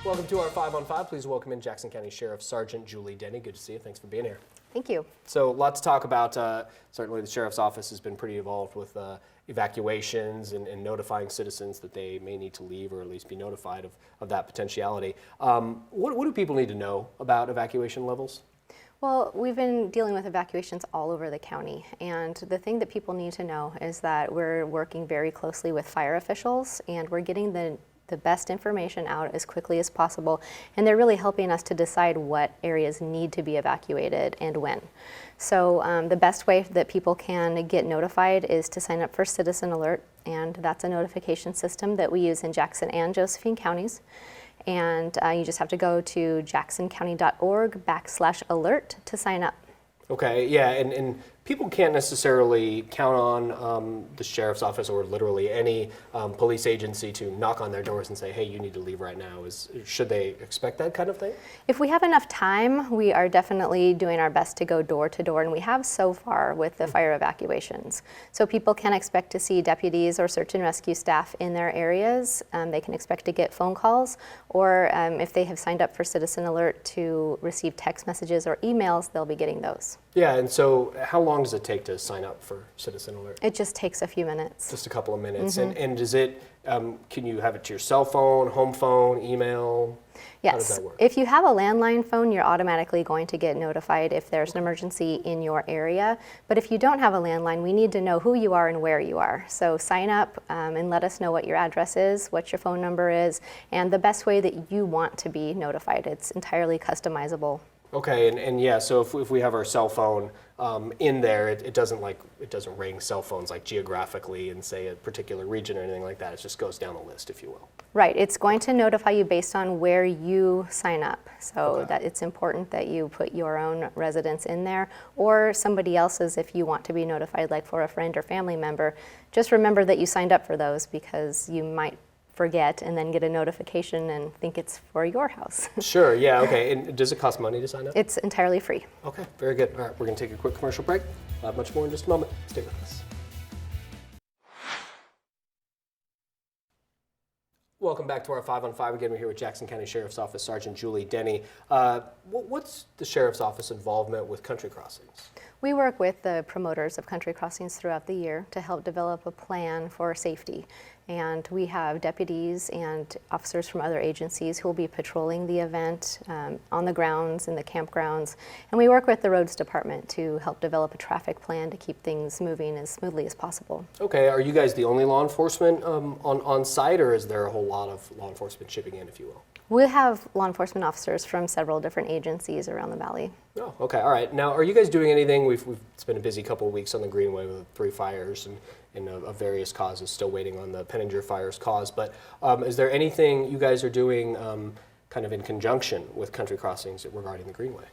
Welcome to our 5 on 5. Please welcome in Jackson County Sheriff Sergeant Julie Denney. Good to see you. Thanks for being here. Thank you. So, a lot to talk about. Certainly, the Sheriff's Office has been pretty involved with evacuations and notifying citizens that they may need to leave or at least be notified of that potentiality. What do people need to know about evacuation levels? Well, we've been dealing with evacuations all over the county, and the thing that people need to know is that we're working very closely with fire officials, and we're getting the best information out as quickly as possible, and they're really helping us to decide what areas need to be evacuated and when. So the best way that people can get notified is to sign up for Citizen Alert, and that's a notification system that we use in Jackson and Josephine counties. And you just have to go to jacksoncounty.org/alert to sign up. Okay, yeah, and people can't necessarily count on the Sheriff's Office or literally any police agency to knock on their doors and say, hey, you need to leave right now. Should they expect that kind of thing? If we have enough time, we are definitely doing our best to go door to door, and we have so far with the fire evacuations. So people can expect to see deputies or search and rescue staff in their areas. They can expect to get phone calls, or if they have signed up for Citizen Alert to receive text messages or emails, they'll be getting those. Yeah, and so how long does it take to sign up for Citizen Alert? It just takes a few minutes. Just a couple of minutes. And does it, can you have it to your cell phone, home phone, email? Yes. How does that work? If you have a landline phone, you're automatically going to get notified if there's an emergency in your area. But if you don't have a landline, we need to know who you are and where you are. So sign up and let us know what your address is, what your phone number is, and the best way that you want to be notified. It's entirely customizable. Okay, and yeah, so if we have our cell phone in there, it doesn't ring cell phones like geographically in, say, a particular region or anything like that. It just goes down the list, if you will. Right, it's going to notify you based on where you sign up. So that it's important that you put your own residence in there or somebody else's if you want to be notified, like for a friend or family member. Just remember that you signed up for those because you might forget and then get a notification and think it's for your house. Sure, yeah, okay. And does it cost money to sign up? It's entirely free. Okay, very good. All right, we're going to take a quick commercial break. We'll have much more in just a moment. Stay with us. Welcome back to our 5 on 5. Again, we're here with Jackson County Sheriff's Office Sergeant Julie Denney. What's the Sheriff's Office involvement with country crossings? We work with the promoters of country crossings throughout the year to help develop a plan for safety. And we have deputies and officers from other agencies who will be patrolling the event on the grounds, in the campgrounds. And we work with the roads department to help develop a traffic plan to keep things moving as smoothly as possible. Okay, are you guys the only law enforcement on site, or is there a whole lot of law enforcement chipping in, if you will? We have law enforcement officers from several different agencies around the valley. Oh, okay, all right. Now, are you guys doing anything? It's been a busy couple of weeks on the Greenway with 3 fires and of various causes, still waiting on the Penninger Fire's cause. But is there anything you guys are doing kind of in conjunction with country crossings regarding the Greenway?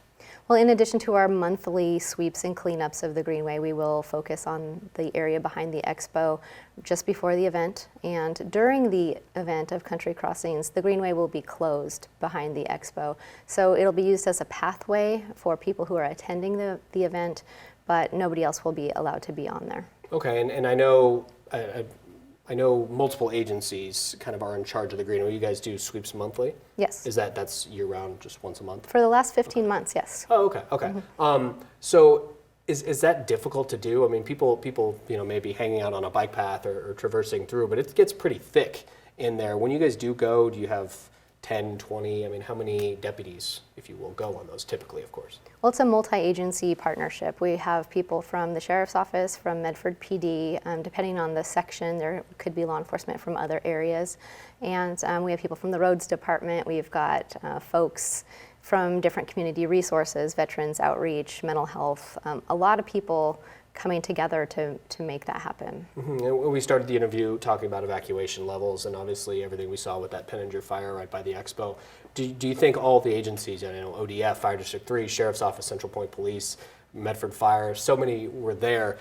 Well, in addition to our monthly sweeps and cleanups of the Greenway, we will focus on the area behind the expo just before the event. And during the event of country crossings, the Greenway will be closed behind the expo. So it'll be used as a pathway for people who are attending the event, but nobody else will be allowed to be on there. Okay, and I know multiple agencies kind of are in charge of the Greenway. You guys do sweeps monthly? Yes. That's year-round, just once a month? For the last 15 months, yes. Oh, okay, okay. Mm-hmm. So is that difficult to do? I mean, people may be hanging out on a bike path or traversing through, but it gets pretty thick in there. When you guys do go, do you have 10, 20, I mean, how many deputies, if you will, go on those typically, of course? Well, it's a multi-agency partnership. We have people from the Sheriff's Office, from Medford PD, depending on the section, there could be law enforcement from other areas. And we have people from the roads department. We've got folks from different community resources, veterans outreach, mental health, a lot of people coming together to make that happen. Mm-hmm. And we started the interview talking about evacuation levels and obviously everything we saw with that Penninger fire right by the expo. Do you think all the agencies, I know ODF, Fire District 3, Sheriff's Office, Central Point Police, Medford Fire, so many were there.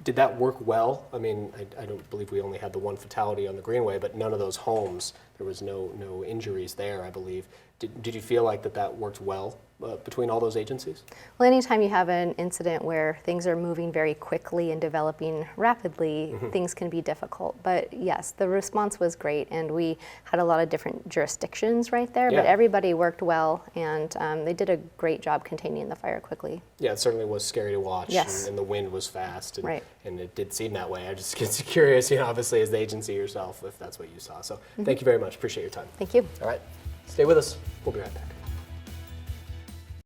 Did that work well? I mean, I don't believe we only had the one fatality on the Greenway, but none of those homes, there was no injuries there, I believe. Did you feel like that worked well? between all those agencies? Well, anytime you have an incident where things are moving very quickly and developing rapidly, things can be difficult. But yes, the response was great, and we had a lot of different jurisdictions right there, but Yeah. everybody worked well, and they did a great job containing the fire quickly. Yeah, it certainly was scary to watch, Yes. and the wind was fast, and, Right. and it did seem that way. I just get curious, obviously as the agency yourself, if that's what you saw. So thank you very much. Appreciate your time. Thank you. All right, stay with us. We'll be right back.